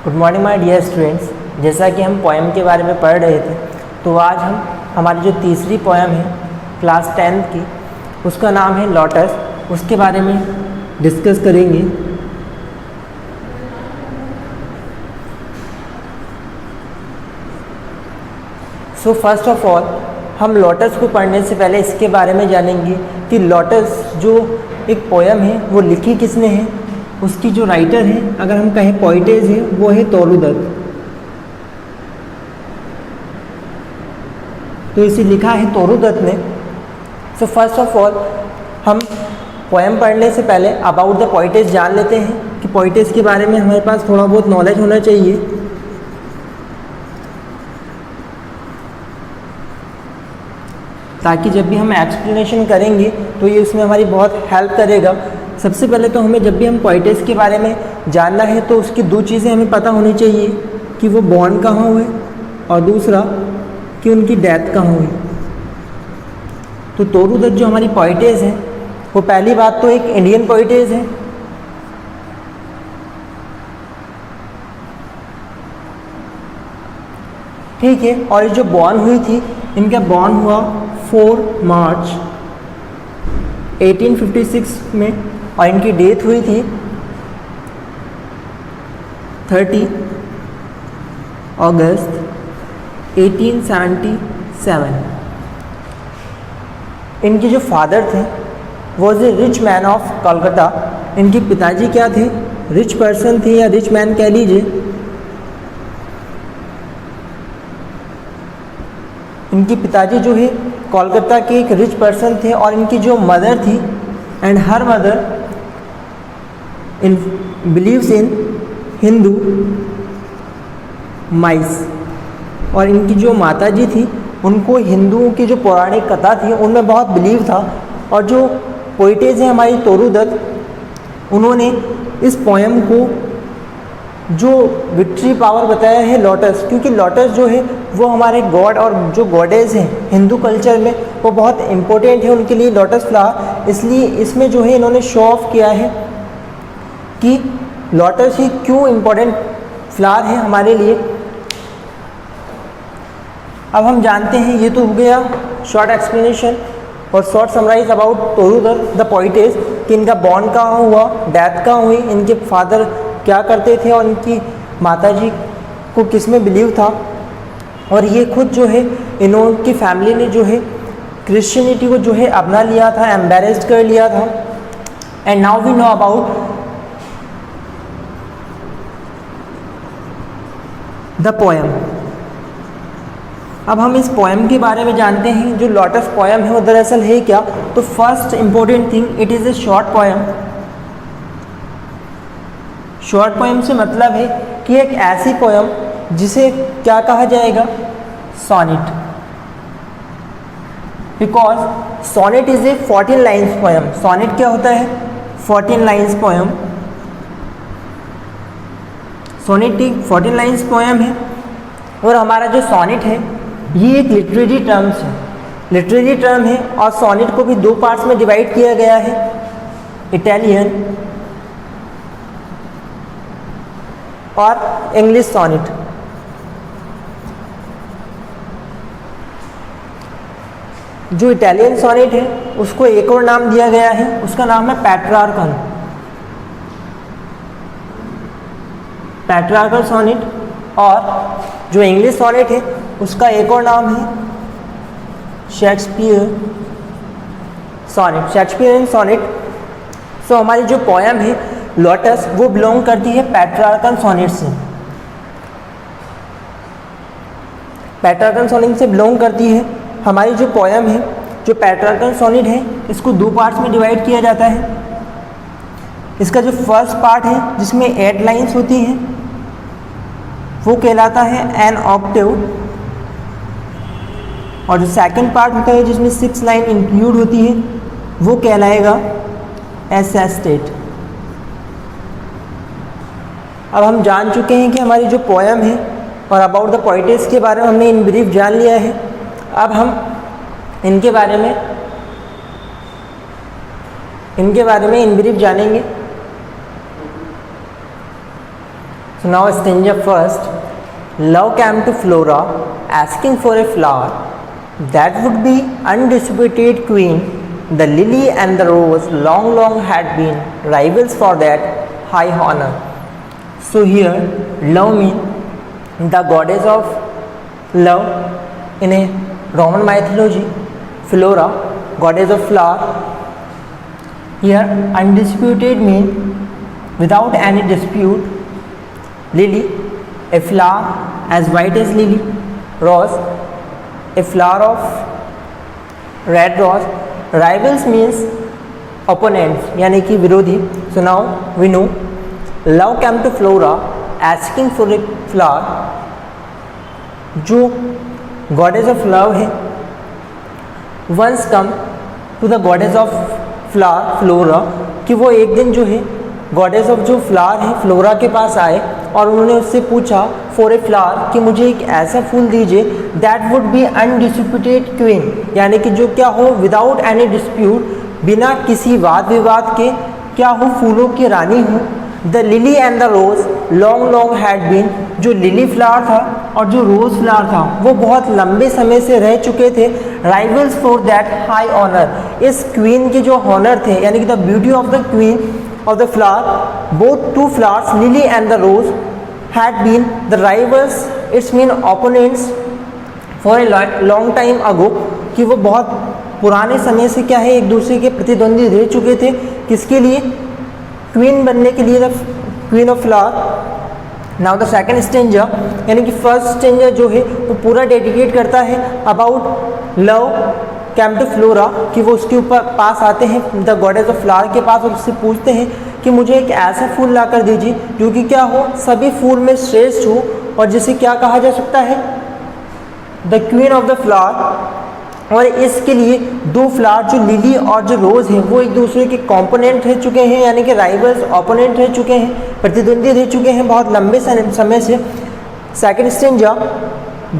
Good morning my dear students. जैसा कि हम पोएम के बारे में पढ़ रहे थे, तो आज हम हमारी जो तीसरी पोएम है क्लास 10th की, उसका नाम है लोटस, उसके बारे में डिस्कस करेंगे। सो फर्स्ट ऑफ ऑल हम लोटस को पढ़ने से पहले इसके बारे में जानेंगे कि लोटस जो एक पोएम है वो लिखी किसने है। उसकी जो राइटर है, अगर हम कहें पोइटेज है, वो है तोरू दत्त। तो इसे लिखा है तोरू दत्त ने। सो फर्स्ट ऑफ ऑल हम पोएम पढ़ने से पहले अबाउट द पोइटेज जान लेते हैं कि पोइटेज के बारे में हमारे पास थोड़ा बहुत नॉलेज होना चाहिए। ताकि जब भी हम एक्सप्लेनेशन करेंगे तो ये उसमें हमारी बहुत हेल्प करेगा। सबसे पहले तो हमें जब भी हम पोइटेज के बारे में जानना है तो उसकी दो चीज़ें हमें पता होनी चाहिए कि वो बॉर्न कहाँ हुए और दूसरा कि उनकी डेथ कहाँ हुई। तो तोरू दत्त जो हमारी पोइटेज है, वो पहली बात तो एक इंडियन पोइटेज है। ठीक है, और ये जो बॉर्न हुई थी, इनका बॉर्न हुआ 4 मार्च 1856 में और इनकी डेथ हुई थी 30 अगस्त 1877। इनके जो फादर थे was a rich man of Kolkata. इनके पिताजी क्या थे? रिच पर्सन थे या रिच मैन कह लीजिए। इनके पिताजी जो है कोलकाता के एक रिच पर्सन थे और इनकी जो मदर थी, and her mother in believes in Hindu myths. और इनकी जो माताजी थी, उनको हिंदुओं की जो पौराणिक कथा थी उनमें बहुत बिलीव था। और जो पोइटेज है हमारी तोरू दत्त, उन्होंने इस पोएम को जो विक्ट्री पावर बताया है लोटस, क्योंकि लोटस जो है वो हमारे गॉड और जो गॉडेज हैं हिंदू कल्चर में, वो बहुत इम्पोर्टेंट है उनके लिए लोटस फ्लावर। इसलिए इसमें जो है इन्होंने शो ऑफ किया है कि लोटस ही क्यों इम्पोर्टेंट फ्लावर है हमारे लिए। अब हम जानते हैं, ये तो हो गया शॉर्ट एक्सप्लेनेशन और short summarise about Toru Dutt the poetess, कि इनका बॉर्न कहाँ हुआ, डेथ कहाँ हुई, इनके फादर क्या करते थे और इनकी माताजी को किस में बिलीव था। और ये खुद जो है इनकी फैमिली ने जो है क्रिश्चियनिटी को जो है अपना लिया था, एम्बेरेस्ड कर लिया था। And now we know about the poem. अब हम इस पोएम के बारे में जानते हैं। जो लोटस पोएम है वो दरअसल है क्या? तो first important thing, it is a short poem. Short poem से मतलब है कि एक ऐसी पोएम जिसे क्या कहा जाएगा? Sonnet. Because sonnet is a 14 lines poem. Sonnet क्या होता है? 14 लाइन्स पोएम। सोनेट एक 14 लाइन्स पोएम है। और हमारा जो सोनेट है ये एक लिटरेरी टर्म्स है, लिटरेरी टर्म है। और सोनेट को भी दो पार्ट्स में डिवाइड किया गया है, इटालियन और इंग्लिश सोनेट। जो इटालियन सोनेट है उसको एक और नाम दिया गया है, उसका नाम है पैट्रार्कल, पैट्रार्कल सोनेट। और जो इंग्लिश सोनेट है उसका एक और नाम है शेक्सपियर सोनेट, शेक्सपियरियन सोनेट। सो हमारी जो पोएम है लोटस, वो बिलोंग करती है पैट्रार्कल सोनेट से। पैट्रार्कल सोनेट से बिलोंग करती है। हमारी जो पोएम है, जो पैट्रार्कल सोनेट है, इसको दो पार्ट्स में डिवाइड किया जाता है। इसका जो फर्स्ट पार्ट है जिसमें 8 लाइन्स होती हैं, वो कहलाता है एन ऑक्टेव। और जो सेकंड पार्ट होता है जिसमें 6 लाइन इंक्लूड होती है, वो कहलाएगा एसेस्टेट। अब हम जान चुके हैं कि हमारी जो पोएम है और अबाउट द पोइटेज के बारे में हमने इन ब्रीफ जान लिया है। अब हम इनके बारे में इन ब्रीफ जानेंगे। So now stanza first. Love came to Flora asking for a flower that would be undisputed queen. The lily and the rose long had been rivals for that high honor. So here love means the goddess of love in a Roman mythology, Flora, goddess of flower. Here undisputed means without any dispute. Lily, a flower as white as lily. Rose, a flower of red rose. Rivals means opponents, यानी कि विरोधी. So now we know love came to Flora asking for a flower. जो goddess of love है once come to the goddess of flower Flora, कि वो एक दिन जो है गॉडेस ऑफ जो फ्लावर है फ्लोरा के पास आए और उन्होंने उससे पूछा फॉर ए फ्लावर कि मुझे एक ऐसा फूल दीजिए that would be undisputed queen, यानी कि जो क्या हो विदाउट एनी डिस्प्यूट, बिना किसी वाद विवाद के क्या हो फूलों की रानी हो. The lily and the rose long had been, जो लिली फ्लावर था और जो रोज फ्लावर था वो बहुत लंबे समय से रह चुके थे rivals for that high honour. इस क्वीन के जो ऑनर थे यानी कि the beauty of the queen of the flower, both two flowers, lily and the rose, had been the rivals. It's mean opponents for a long time ago, कि वो बहुत पुराने समय से क्या है एक दूसरे के प्रतिद्वंदी रह चुके थे. किसके लिए? क्वीन बनने के लिए, the queen of flower. Now the second stanza, यानी कि फर्स्ट स्टेंजा जो है वो पूरा डेडिकेट करता है about love came to Flora, कि वो उसके ऊपर पास आते हैं द गॉडेस ऑफ फ्लावर के पास और उससे पूछते हैं कि मुझे एक ऐसा फूल ला कर दीजिए जो कि क्या हो सभी फूल में श्रेष्ठ हो और जिसे क्या कहा जा सकता है the queen of the flower. और इसके लिए दो फ्लावर जो लिली और जो रोज़ हैं वो एक दूसरे के कॉम्पोनेंट रह चुके हैं, यानी कि राइवल्स ओपोनेंट रह चुके हैं, प्रतिद्वंदी रह चुके हैं बहुत लंबे समय से. Second stanza,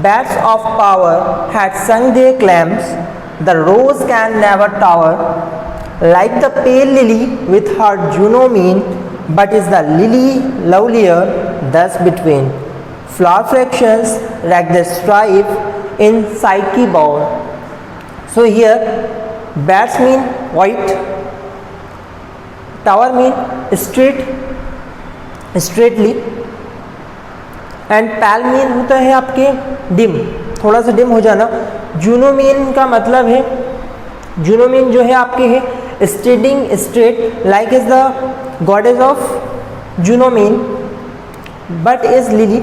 bards of power had sung their claims. The rose can never tower like the pale lily with her Juno mean, but is the lily lovelier thus between flower fractions like the strife in Psyche born. So here bats mean white, tower mean straight, straightly, and pale mean होता है आपके dim, थोड़ा सा dim हो जाना. जूनोमीन का मतलब है, जूनोमीन जो है आपके है standing straight like is the goddess of Juno mien but is lily.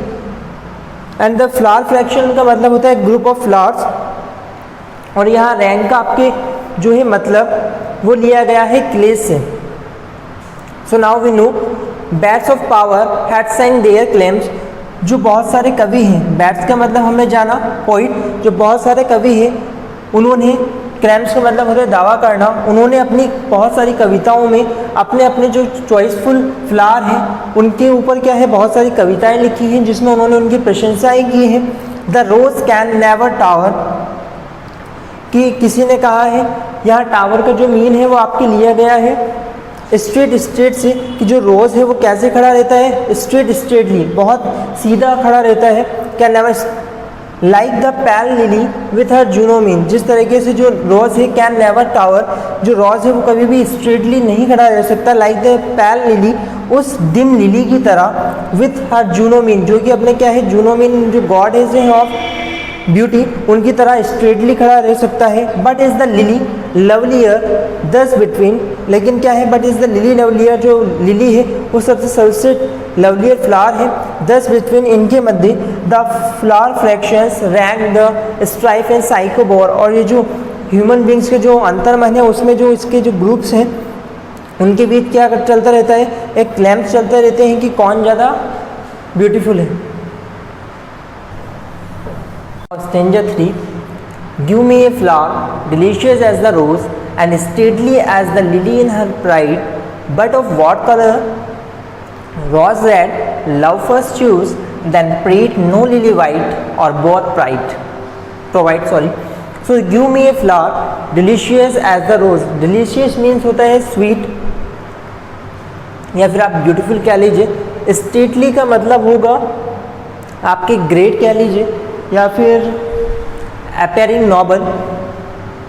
And the flower factions का मतलब होता है ग्रुप ऑफ फ्लावर्स. और यहाँ रैंक का आपके जो है मतलब वो लिया गया है क्लेस से. So now we know bats of power had sang their claims. जो बहुत सारे कवि हैं, बैट्स का मतलब हमने जाना पोइट, जो बहुत सारे कवि हैं उन्होंने, क्लेम्स का मतलब होता है दावा करना, उन्होंने अपनी बहुत सारी कविताओं में अपने अपने जो चॉइसफुल फ्लावर हैं उनके ऊपर क्या है बहुत सारी कविताएं लिखी हैं जिसमें उन्होंने उनकी प्रशंसाएं की हैं. The rose can never tower, कि किसी ने कहा है यहाँ टावर का जो मीन है वो आपके लिया गया है स्ट्रेट से, कि जो रोज़ है वो कैसे खड़ा रहता है स्ट्रेटली, बहुत सीधा खड़ा रहता है. Can never like the pale lily with her Juno mien, जिस तरीके से जो रोज़ है कैन नेवर टावर, जो रोज़ है वो कभी भी स्ट्रेटली नहीं खड़ा रह सकता लाइक द पैल लिली, उस डिम लिली की तरह विथ हर जूनोमीन, जो कि अपने क्या है जूनोमीन जो गॉड है ऑफ ब्यूटी उनकी तरह स्ट्रेटली खड़ा रह सकता है. But is the lily lovelier दस बिटवीन, लेकिन क्या है but is the lily lovelier, जो लिली है वो सबसे सर्वश्रेष्ठ लवलियर फ्लावर है. दस बिटवीन, इनके मध्य the flower factions rang the strife and Psyche's bower, और ये जो ह्यूमन बींग्स के जो अंतर्मन है उसमें जो इसके जो ग्रुप्स हैं उनके बीच क्या चलता रहता है, एक क्लैम्प चलते रहते हैं कि कौन ज़्यादा ब्यूटीफुल है. Stanza 3. Give me a flower, delicious as the rose, and stately as the lily in her pride, but of what color? Rose red, love first choose, then prate no lily white, or both provide. So give me a flower, delicious as the rose. Delicious means होता है sweet, या फिर आप beautiful कह लीजिए. Stately का मतलब होगा आपके ग्रेट कह लीजिए, या फिर अपेयरिंग नॉबल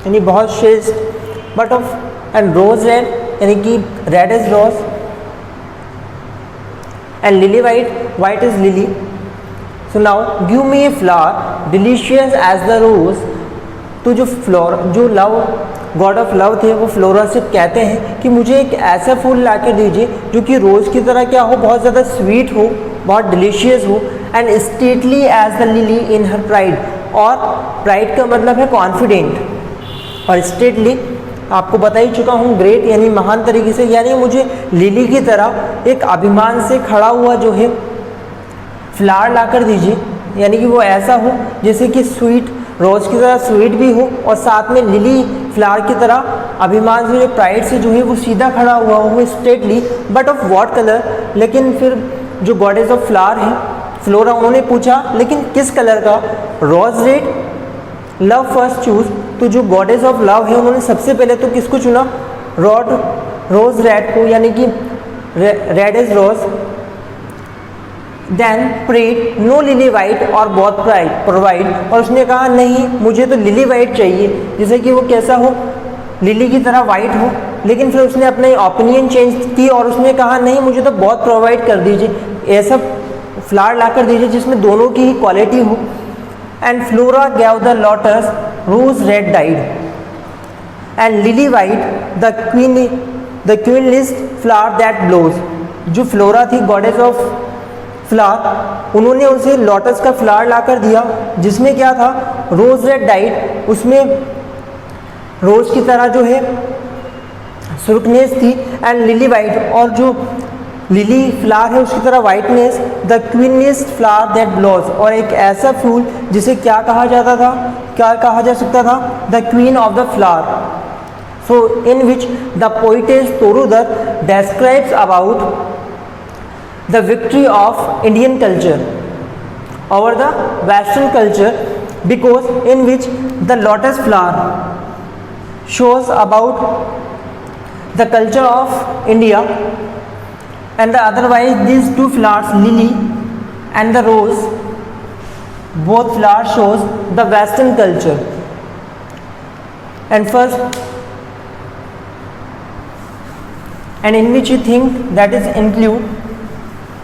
यानी बहुत श्रेष्ठ। But of and rose red यानी कि red is rose, and lily white is lily. So now give me a flower delicious as the rose. तो जो लव गॉड ऑफ लव थे वो फ्लोरा से कहते हैं कि मुझे एक ऐसा फूल ला कर दीजिए जो कि रोज़ की तरह क्या हो, बहुत ज़्यादा स्वीट हो, बहुत डिलीशियस हो, and stately as the lily in her pride. और प्राइड का मतलब है कॉन्फिडेंट, और स्टेटली आपको बता ही चुका हूँ ग्रेट यानी महान तरीके से, यानी मुझे लिली की तरह एक अभिमान से खड़ा हुआ जो है फ्लावर ला कर दीजिए, यानी कि वो ऐसा हो जैसे कि स्वीट रोज़ की तरह स्वीट भी हो और साथ में लिली फ्लावर की तरह अभिमान से, प्राइड से जो है वो सीधा खड़ा हुआ हो straightly. But of what colour, लेकिन फिर जो गॉडेस ऑफ फ्लावर है फ्लोरा, उन्होंने पूछा लेकिन किस कलर का? रोज रेड, लव फर्स्ट चूज। तो जो गॉडेस ऑफ लव है उन्होंने सबसे पहले तो किसको चुना? रोज रेड को, यानी कि red is rose. Then prayed no lily white और बहुत प्रोवाइड, और उसने कहा नहीं मुझे तो लिली वाइट चाहिए, जैसे कि वो कैसा हो, लिली की तरह वाइट हो। लेकिन फिर उसने अपने ओपिनियन चेंज की और उसने कहा नहीं मुझे तो बहुत प्रोवाइड कर दीजिए, ऐसा फ्लावर ला कर दीजिए जिसमें दोनों की ही क्वालिटी हो। And Flora gave the lotus rose red dyed and lily white the queenliest flower that blows. जो फ्लोरा थी गॉडेस ऑफ फ्लावर, उन्होंने उसे लोटस का फ्लावर ला कर दिया जिसमें क्या था, रोज रेड डाइड, उसमें रोज की तरह जो है सुर्खनेस थी, एंड लिली वाइट, और जो लिली फ्लावर है उसकी तरह whiteness, the queenliest flower that blows, और एक ऐसा फूल जिसे क्या कहा जाता था, क्या कहा जा सकता था, the queen of the flower. So in which the poetess Toru Dutt describes about the victory of Indian culture over the Western culture, because in which the lotus flower shows about the culture of India, and the otherwise these two flowers, lily and the rose, both flowers shows the Western culture. And first, and in which you think that is include,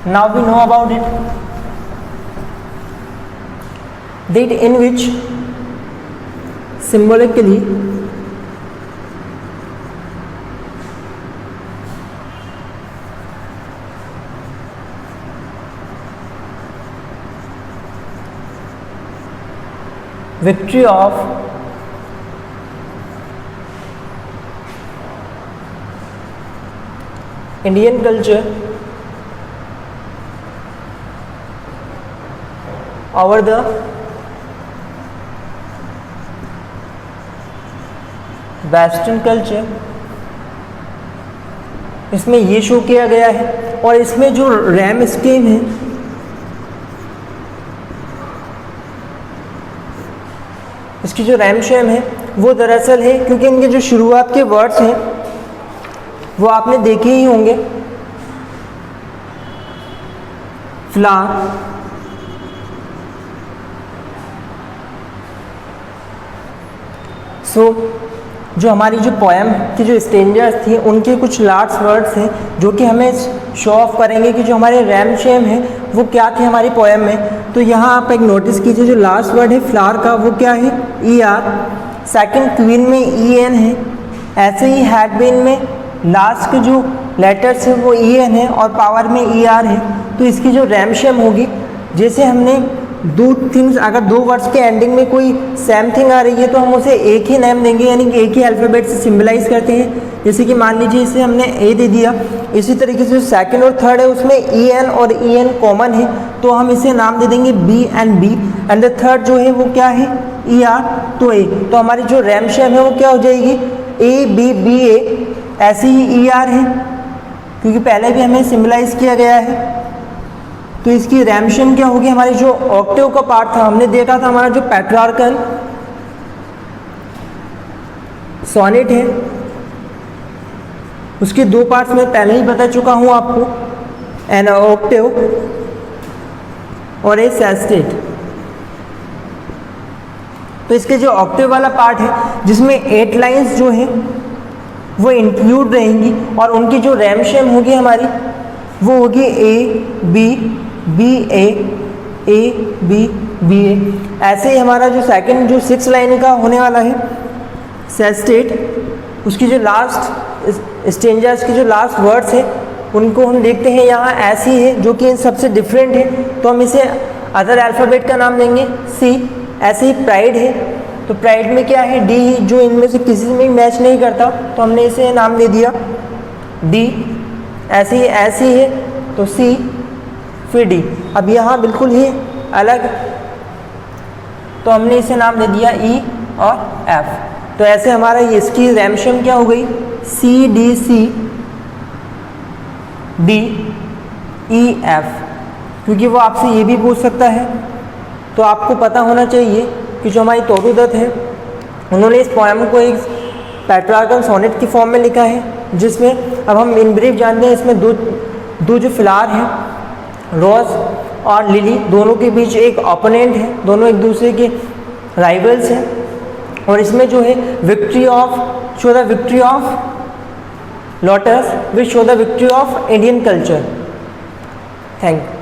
now we know about it, that in which symbolically victory of Indian culture over the western culture, इसमें ये show किया गया है। और इसमें जो RAM scheme है, इसकी जो रैम शेम है वो दरअसल है, क्योंकि इनके जो शुरुआत के वर्ड्स हैं वो आपने देखे ही होंगे, फ्लावर, सो जो हमारी जो पोएम की जो स्टेंजर्स थी उनके कुछ लास्ट वर्ड्स हैं जो कि हमें शो ऑफ करेंगे कि जो हमारे रैम शेम है वो क्या थे हमारी पोएम में। तो यहाँ आप एक नोटिस कीजिए, जो लास्ट वर्ड है फ्लावर का वो क्या है, ई आर, सेकंड क्वीन में ई एन है, ऐसे ही हैड बीन में लास्ट के जो लेटर्स है वो ई एन है और पावर में ई आर है। तो इसकी जो रैम शेम होगी, जैसे हमने दो थिंग्स, अगर दो वर्ड्स के एंडिंग में कोई सेम थिंग आ रही है तो हम उसे एक ही नेम देंगे, यानी कि एक ही अल्फ़ाबेट से सिंबलाइज करते हैं। जैसे कि मान लीजिए इसे हमने ए दे दिया, इसी तरीके से जो सेकंड और थर्ड है उसमें ई एन और ई एन कॉमन है तो हम इसे नाम दे देंगे B and B, and the third जो है वो क्या है, ई आर, तो ए। तो हमारी जो रैम शेम है वो क्या हो जाएगी, ए बी बी ए, ऐसे ही ई आर है क्योंकि पहले भी हमें सिंबलाइज किया गया है। तो इसकी रैम शेम क्या होगी, हमारी जो ऑक्टेव का पार्ट था, हमने देखा था हमारा जो पेट्रार्कल सोनेट है उसके दो पार्ट्स में पहले ही बता चुका हूँ आपको, एन ऑक्टेव और ए सेस्टेट। तो इसके जो ऑक्टेव वाला पार्ट है जिसमें 8 लाइंस जो हैं वो इंक्लूड रहेंगी और उनकी जो रैम शेम होगी हमारी वो होगी A B B A B B A. ऐसे ही हमारा जो सेकंड जो 6 लाइन का होने वाला है सेस्टेट, उसकी जो लास्ट स्टेंजास की जो लास्ट वर्ड्स है उनको हम देखते हैं यहाँ ऐसी है जो कि इन सबसे डिफरेंट है, तो हम इसे अदर अल्फ़ाबेट का नाम देंगे सी। ऐसे ही प्राइड है, तो प्राइड में क्या है डी, जो इनमें से किसी में मैच नहीं करता तो हमने इसे नाम दे दिया डी। ऐसी है तो सी फिर डी। अब यहाँ बिल्कुल ही अलग, तो हमने इसे नाम दे दिया ई और एफ। तो ऐसे हमारा ये इसकी रैमशम क्या हो गई C D C D E F. क्योंकि वो आपसे ये भी पूछ सकता है, तो आपको पता होना चाहिए कि जो हमारी तोरूदत्त है उन्होंने इस पोएम को एक पेट्रार्कन सोनेट की फॉर्म में लिखा है, जिसमें अब हम इन ब्रीफ जानते हैं इसमें दो जो फ्लावर हैं रोज और लिली, दोनों के बीच एक ओपोनेंट है, दोनों एक दूसरे के राइवल्स हैं। और इसमें जो है victory of show the victory of lotus which show the victory of Indian culture. Thank you.